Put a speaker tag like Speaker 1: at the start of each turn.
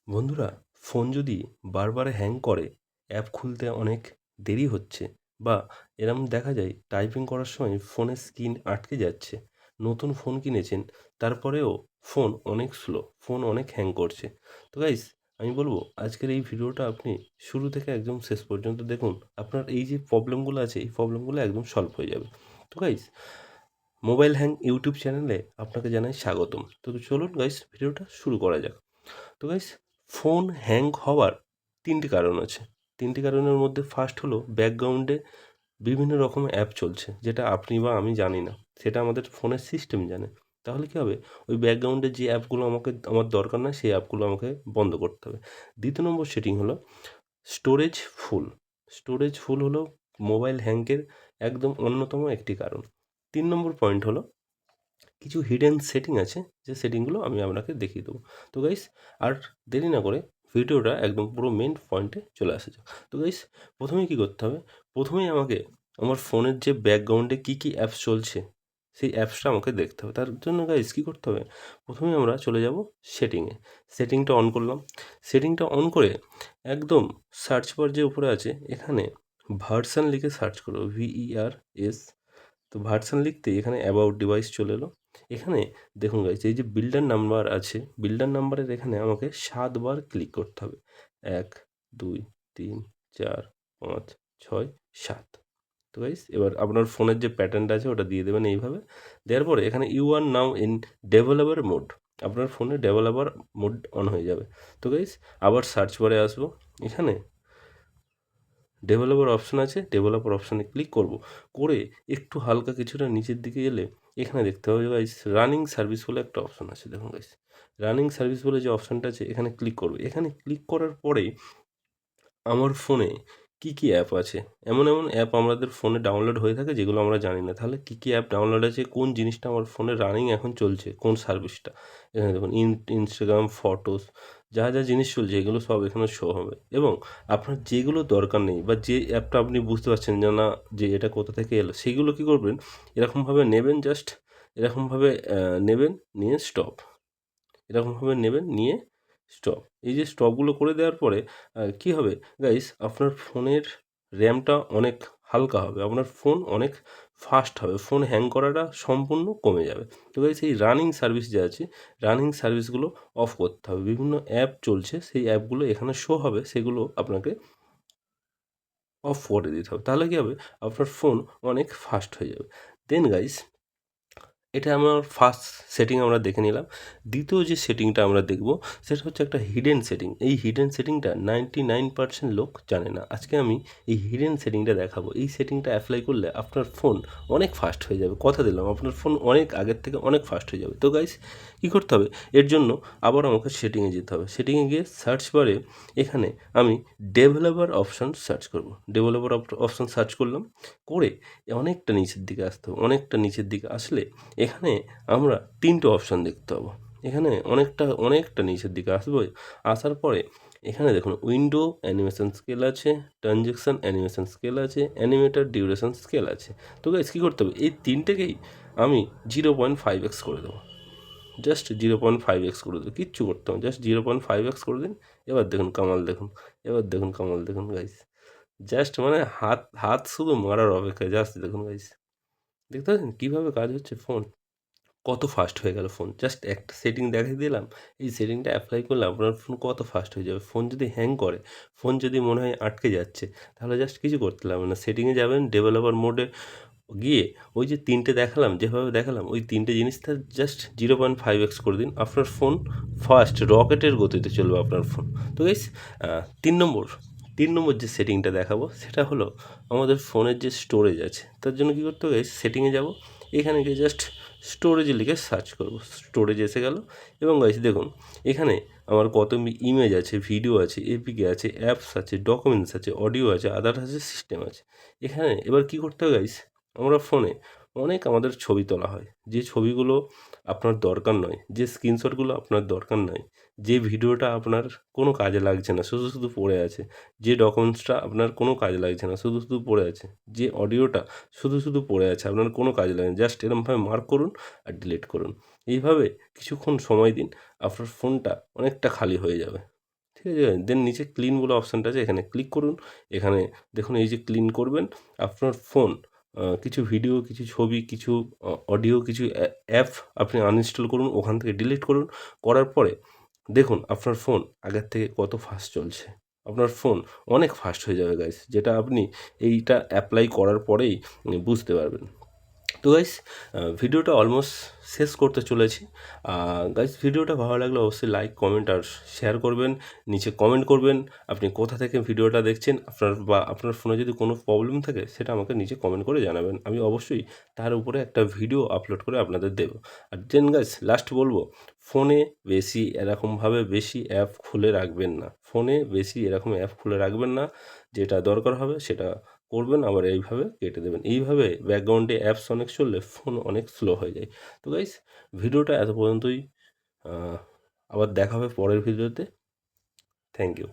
Speaker 1: বন্ধুরা, ফোন যদি বারবার হ্যাং করে, অ্যাপ খুলতে অনেক দেরি হচ্ছে বা এরম দেখা যায় টাইপিং করার সময় ফোনের স্ক্রিন আটকে যাচ্ছে। নতুন ফোন কিনেছেন, তারপরেও ফোন অনেক স্লো, ফোন অনেক হ্যাং করছে। তো গাইস, আমি বলবো আজকের এই ভিডিওটা আপনি শুরু থেকে একদম শেষ পর্যন্ত দেখুন। আপনার এই যে প্রবলেমগুলো আছে, এই প্রবলেমগুলো একদম সলভ হয়ে যাবে। তো গাইস, মোবাইল হ্যাং ইউটিউব চ্যানেলে আপনাকে জানাই স্বাগতম। তো চলুন গাইস, ভিডিওটা শুরু করা যাক। তো গাইস, ফোন হ্যাং হওয়ার ৩টি কারণ আছে। ৩টি কারণের মধ্যে ফার্স্ট হলো ব্যাকগ্রাউন্ডে বিভিন্ন রকম অ্যাপ চলছে, যেটা আপনি বা আমি জানি না। সেটা আমাদের ফোনের সিস্টেম জানে। তাহলে কী হবে? ওই ব্যাকগ্রাউন্ডে যে অ্যাপগুলো আমার দরকার না, সেই অ্যাপগুলো আমাকে বন্ধ করতে হবে। ২য় নম্বর সেটিং হলো স্টোরেজ ফুল। স্টোরেজ ফুল হলো মোবাইল হ্যাংকের একদম অন্যতম একটি কারণ। ৩ নম্বর পয়েন্ট হলো কিছু হিডেন সেটিং আছে, যে সেটিংগুলো আমি আপনাকে দেখিয়ে দেবো। তো গাইস, আর দেরি না করে ভিডিওটা একদম পুরো মেন পয়েন্টে চলে আসা যাক। তো গাইস, প্রথমেই কী করতে হবে? প্রথমেই আমাকে আমার ফোনের যে ব্যাকগ্রাউন্ডে কী অ্যাপস চলছে, সেই অ্যাপসটা আমাকে দেখতে হবে। তার জন্য গাইস কী করতে হবে? প্রথমেই আমরা চলে যাব সেটিংয়ে। সেটিংটা অন করলাম। সেটিংটা অন করে একদম সার্চ বার যে উপরে আছে, এখানে ভার্সান লিখে সার্চ করব, VERS। তো ভার্সান লিখতে এখানে অ্যাবাউট ডিভাইস চলে এলো। এখানে দেখুন গাইস, এই যে বিল্ডার নাম্বার আছে, বিল্ডার নাম্বারের এখানে আমাকে 7 বার ক্লিক করতে হবে। ১, ২, ৩, ৪, ৫, ৬, ৭। তো গাইস, এবার আপনার ফোনের যে প্যাটার্নটা আছে ওটা দিয়ে দেবেন এইভাবে। দেওয়ার পরে এখানে you are now in developer mode. আপনার ফোনে ডেভেলপার মোড অন হয়ে যাবে। তো গাইস, আবার সার্চ বারে আসবো। এখানে ডেভেলপার অপশন আছে, ডেভেলপার অপশানে ক্লিক করব। করে একটু হালকা কিছুটা নিচের দিকে এলে এখানে দেখতে হবে গাইস, রানিং সার্ভিস বলে একটা অপশন আছে। দেখুন গাইস, রানিং সার্ভিস বলে যে অপশানটা আছে, এখানে ক্লিক করবে। এখানে ক্লিক করার পরে আমার ফোনে কী অ্যাপ আছে, এমন অ্যাপ আমাদের ফোনে ডাউনলোড হয়ে থাকে যেগুলো আমরা জানি না। তাহলে কী অ্যাপ ডাউনলোড আছে, কোন জিনিসটা আমার ফোনে রানিং এখন চলছে, কোন সার্ভিসটা। এখানে দেখুন ইনস্টাগ্রাম, ফটোস, যা জিনিস চলছে এগুলো সব এখানে শো হবে। এবং আপনার যেগুলো দরকার নেই বা যে অ্যাপটা আপনি বুঝতে পারছেন যে না, যে এটা কোথা থেকে এলো, সেগুলো কী করবেন, এরকমভাবে নেবেন, জাস্ট এরকমভাবে নেবেন, নিয়ে স্টপ। এরকমভাবে নেবেন, নিয়ে স্টপ। এই যে স্টপগুলো করে দেওয়ার পরে কী হবে গাইস, আপনার ফোনের র্যামটা অনেক হালকা হবে, আপনার ফোন অনেক ফাস্ট হবে, ফোন হ্যাং করাটা সম্পূর্ণ কমে যাবে। তো গাইস, এই রানিং সার্ভিস যে আছে, রানিং সার্ভিসগুলো অফ করতে হবে। বিভিন্ন অ্যাপ চলছে, সেই অ্যাপগুলো এখানে শো হবে, সেগুলো আপনাকে অফ করে দিতে হবে। তাহলে কী হবে? আপনার ফোন অনেক ফাস্ট হয়ে যাবে। দেন গাইস, এটা আমার ফার্স্ট সেটিং আমরা দেখে নিলাম। দ্বিতীয় যে সেটিংটা আমরা দেখব, সেটা হচ্ছে একটা হিডেন সেটিং। এই হিডেন সেটিংটা 99% লোক জানে না। আজকে আমি এই হিডেন সেটিংটা দেখাবো। এই সেটিংটা অ্যাপ্লাই করলে আপনার ফোন অনেক ফাস্ট হয়ে যাবে। কথা দিলাম, আপনার ফোন অনেক আগের থেকে অনেক ফাস্ট হয়ে যাবে। তো গাইস, কী করতে হবে? এর জন্য আবার আমাকে সেটিংয়ে যেতে হবে। সেটিংয়ে গিয়ে সার্চ বারে এখানে আমি ডেভেলপার অপশন সার্চ করব। ডেভেলপার অপশন সার্চ করলাম, করে অনেকটা নিচের দিকে আসতে হবে। অনেকটা নিচের দিকে আসলে এখানে আমরা ৩টে অপশান দেখতে পাবো। এখানে অনেকটা নিচের দিকে আসবো। আসার পরে এখানে দেখুন উইন্ডো অ্যানিমেশন স্কেল আছে, ট্রানজ্যাকশন অ্যানিমেশন স্কেল আছে, অ্যানিমেটর ডিউরেশন স্কেল আছে। তো গাইস, কী করতে হবে? এই 3টেকেই আমি 0.5x করে দেবো। জাস্ট 0.5x করে দেবো, কিচ্ছু করতে হবে, জাস্ট 0.5x করে দিন। এবার দেখুন কামাল, দেখুন, এবার দেখুন কামাল, দেখুন গাইস। জাস্ট মানে হাত হাত শুধু মারার অপেক্ষায়। জাস্ট দেখুন গাইস, দেখতে পাচ্ছেন কীভাবে কাজ হচ্ছে ফোন? কত ফাস্ট হয়ে গেল ফোন। জাস্ট একটা সেটিং দেখিয়ে দিলাম, এই সেটিংটা অ্যাপ্লাই করলে আপনার ফোন কত ফাস্ট হয়ে যাবে। ফোন যদি হ্যাং করে, ফোন যদি মনে হয় আটকে যাচ্ছে, তাহলে জাস্ট কিছু করতে লাগবে না। সেটিংয়ে যাবেন, ডেভেলপার মোডে গিয়ে ওই যে 3টে দেখালাম, যেভাবে দেখালাম, ওই 3টে জিনিসটা জাস্ট 0.5x করে দিন। আপনার ফোন ফাস্ট রকেটের গতিতে চলবে আপনার ফোন। তো গাইস, ৩ নম্বর ৩ নম্বর যে সেটিংটা দেখাবো, সেটা হলো আমাদের ফোনের যে স্টোরেজ আছে, তার জন্য কী করতে হবে গাইস, সেটিংয়ে যাব। এখানে গিয়ে জাস্ট স্টোরেজে লিখে সার্চ করব। স্টোরেজ এসে গেল। এবং গাইস দেখুন, এখানে আমার কত ইমেজ আছে, ভিডিও আছে, এপিকে আছে, অ্যাপস আছে, ডকুমেন্টস আছে, অডিও আছে, আদার আছে, সিস্টেম আছে। এখানে এবার কী করতে হবে গাইস, আমরা ফোনে অনেক আমাদের ছবি তোলা হয়, যে ছবিগুলো আপনার দরকার নয়, যে স্ক্রিনশটগুলো আপনার দরকার নয়, যে ভিডিওটা আপনার কোনো কাজে লাগছে না, শুধু পড়ে আছে, যে ডকুমেন্টসটা আপনার কোনো কাজে লাগছে না, শুধু পড়ে আছে, যে অডিওটা শুধু পড়ে আছে, আপনার কোনো কাজে লাগে না, জাস্ট এরমভাবে মার্ক করুন আর ডিলিট করুন। এইভাবে কিছুক্ষণ সময় দিন, আপনার ফোনটা অনেকটা খালি হয়ে যাবে। ঠিক আছে? দেন নিচে ক্লিন বলে অপশানটা আছে, এখানে ক্লিক করুন। এখানে দেখুন এই যে ক্লিন করবেন আপনার ফোন, কিছু ভিডিও, কিছু ছবি, কিছু অডিও, কিছু অ্যাপ আপনি আনইনস্টল করুন, ওখান থেকে ডিলিট করুন। করার পরে দেখুন আপনার ফোন আগের থেকে কত ফাস্ট চলছে। আপনার ফোন অনেক ফাস্ট হয়ে যাবে গাইস, যেটা আপনি এইটা অ্যাপ্লাই করার পরেই বুঝতে পারবেন। তো গাইস ভিডিওটা অলমোস্ট শেষ করতে চলেছি। গাইস ভিডিওটা ভালো লাগলে অবশ্যই লাইক, কমেন্ট আর শেয়ার করবেন। নিচে কমেন্ট করবেন আপনি কোথা থেকে ভিডিওটা দেখছেন, আপনার ফোনে যদি কোনো প্রবলেম থাকে সেটা আমাকে নিচে কমেন্ট করে জানাবেন। আমি অবশ্যই তার উপরে একটা ভিডিও আপলোড করে আপনাদের দেবো। আর দেন গাইস লাস্ট বলবো, ফোনে বেশি এরকমভাবে বেশি অ্যাপ খুলে রাখবেন না। ফোনে বেশি এরকম অ্যাপ খুলে রাখবেন না, যেটা দরকার হবে সেটা করবেন, আবার এইভাবে কেটে দেবেন। এইভাবে ব্যাকগ্রাউন্ডে অ্যাপস অনেক চললে ফোন অনেক স্লো হয়ে যায়। তো গাইস ভিডিওটা এত পর্যন্তই। আবার দেখা হবে পরের ভিডিওতে। Thank you.